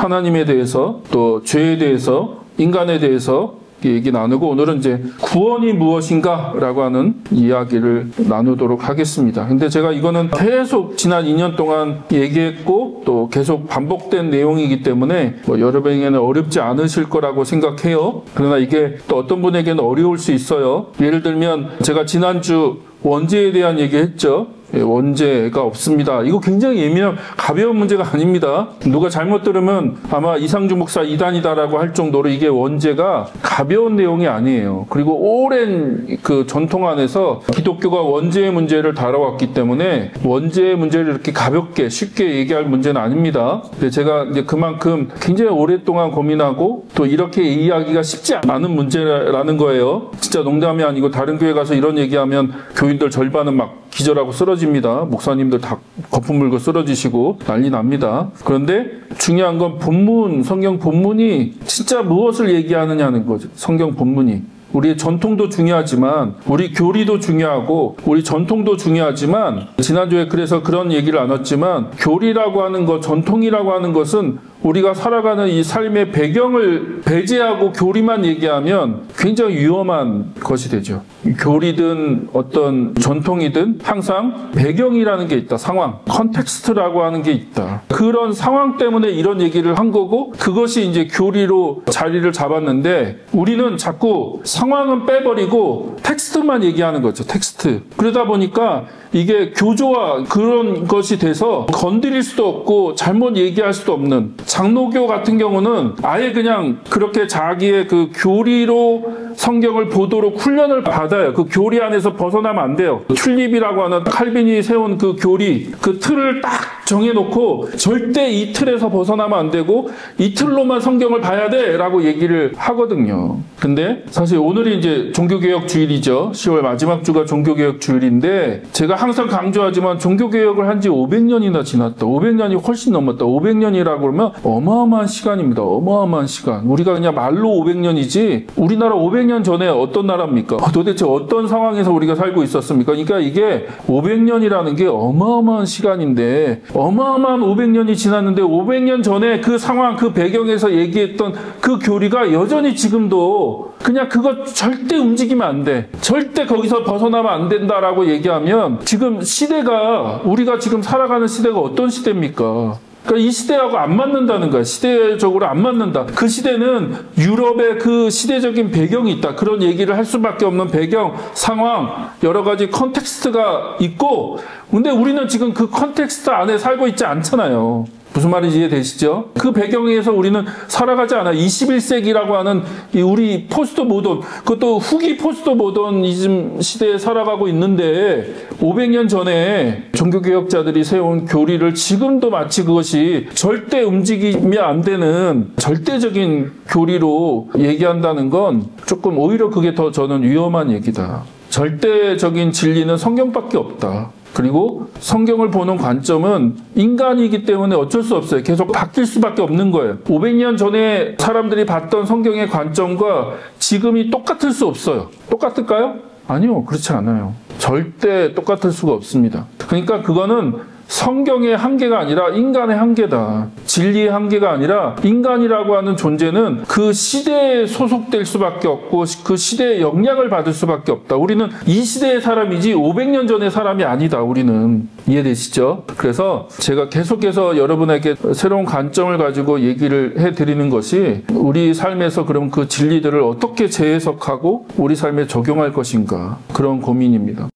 하나님에 대해서 또 죄에 대해서 인간에 대해서 얘기 나누고 오늘은 이제 구원이 무엇인가 라고 하는 이야기를 나누도록 하겠습니다. 근데 제가 이거는 계속 지난 2년 동안 얘기했고 또 계속 반복된 내용이기 때문에 여러분에게는 어렵지 않으실 거라고 생각해요. 그러나 이게 또 어떤 분에게는 어려울 수 있어요. 예를 들면 제가 지난주 원죄에 대한 얘기 했죠. 원죄가 없습니다. 이거 굉장히 예민한 가벼운 문제가 아닙니다. 누가 잘못 들으면 아마 이상주 목사 이단이다라고 할 정도로 이게 원죄가 가벼운 내용이 아니에요. 그리고 오랜 그 전통 안에서 기독교가 원죄의 문제를 다뤄왔기 때문에 원죄의 문제를 이렇게 가볍게 쉽게 얘기할 문제는 아닙니다. 근데 제가 이제 그만큼 굉장히 오랫동안 고민하고 또 이렇게 이해하기가 쉽지 않은 문제라는 거예요. 진짜 농담이 아니고 다른 교회 가서 이런 얘기하면 교인들 절반은 막 기절하고 쓰러집니다. 목사님들 다 거품 물고 쓰러지시고 난리 납니다. 그런데 중요한 건 본문, 성경 본문이 진짜 무엇을 얘기하느냐는 거죠. 성경 본문이. 우리의 전통도 중요하지만 우리 교리도 중요하고 우리 전통도 중요하지만 지난주에 그래서 그런 얘기를 나눴지만 교리라고 하는 것, 전통이라고 하는 것은 우리가 살아가는 이 삶의 배경을 배제하고 교리만 얘기하면 굉장히 위험한 것이 되죠. 교리든 어떤 전통이든 항상 배경이라는 게 있다. 상황, 컨텍스트라고 하는 게 있다. 그런 상황 때문에 이런 얘기를 한 거고 그것이 이제 교리로 자리를 잡았는데 우리는 자꾸 상황은 빼버리고 텍스트만 얘기하는 거죠. 텍스트. 그러다 보니까 이게 교조와 그런 것이 돼서 건드릴 수도 없고 잘못 얘기할 수도 없는 장로교 같은 경우는 아예 그냥 그렇게 자기의 그 교리로 성경을 보도록 훈련을 받아요. 그 교리 안에서 벗어나면 안 돼요. 튤립이라고 하는 칼빈이 세운 그 교리, 그 틀을 딱 정해놓고 절대 이 틀에서 벗어나면 안 되고 이 틀로만 성경을 봐야 돼 라고 얘기를 하거든요. 근데 사실 오늘이 이제 종교개혁 주일이죠. 10월 마지막 주가 종교개혁 주일인데 제가 항상 강조하지만 종교개혁을 한 지 500년이나 지났다. 500년이 훨씬 넘었다. 500년이라고 그러면 어마어마한 시간입니다. 어마어마한 시간. 우리가 그냥 말로 500년이지 우리나라 500년 전에 어떤 나라입니까? 도대체 어떤 상황에서 우리가 살고 있었습니까? 그러니까 이게 500년이라는 게 어마어마한 시간인데 어마어마한 500년이 지났는데 500년 전에 그 상황, 그 배경에서 얘기했던 그 교리가 여전히 지금도 그냥 그거 절대 움직이면 안 돼. 절대 거기서 벗어나면 안 된다라고 얘기하면 지금 시대가 우리가 지금 살아가는 시대가 어떤 시대입니까? 그러니까 이 시대하고 안 맞는다는 거야. 시대적으로 안 맞는다. 그 시대는 유럽의 그 시대적인 배경이 있다. 그런 얘기를 할 수밖에 없는 배경, 상황, 여러 가지 컨텍스트가 있고 근데 우리는 지금 그 컨텍스트 안에 살고 있지 않잖아요. 무슨 말인지 이해되시죠? 그 배경에서 우리는 살아가지 않아요. 21세기라고 하는 이 우리 포스트 모던, 그것도 후기 포스트 모더니즘 시대에 살아가고 있는데 500년 전에 종교개혁자들이 세운 교리를 지금도 마치 그것이 절대 움직이면 안 되는 절대적인 교리로 얘기한다는 건 조금 오히려 그게 더 저는 위험한 얘기다. 절대적인 진리는 성경밖에 없다. 그리고 성경을 보는 관점은 인간이기 때문에 어쩔 수 없어요. 계속 바뀔 수밖에 없는 거예요. 500년 전에 사람들이 봤던 성경의 관점과 지금이 똑같을 수 없어요. 똑같을까요? 아니요. 그렇지 않아요. 절대 똑같을 수가 없습니다. 그러니까 그거는 성경의 한계가 아니라 인간의 한계다. 진리의 한계가 아니라 인간이라고 하는 존재는 그 시대에 소속될 수밖에 없고 그 시대의 영향을 받을 수밖에 없다. 우리는 이 시대의 사람이지 500년 전의 사람이 아니다. 우리는. 이해되시죠? 그래서 제가 계속해서 여러분에게 새로운 관점을 가지고 얘기를 해드리는 것이 우리 삶에서 그럼 그 진리들을 어떻게 재해석하고 우리 삶에 적용할 것인가 그런 고민입니다.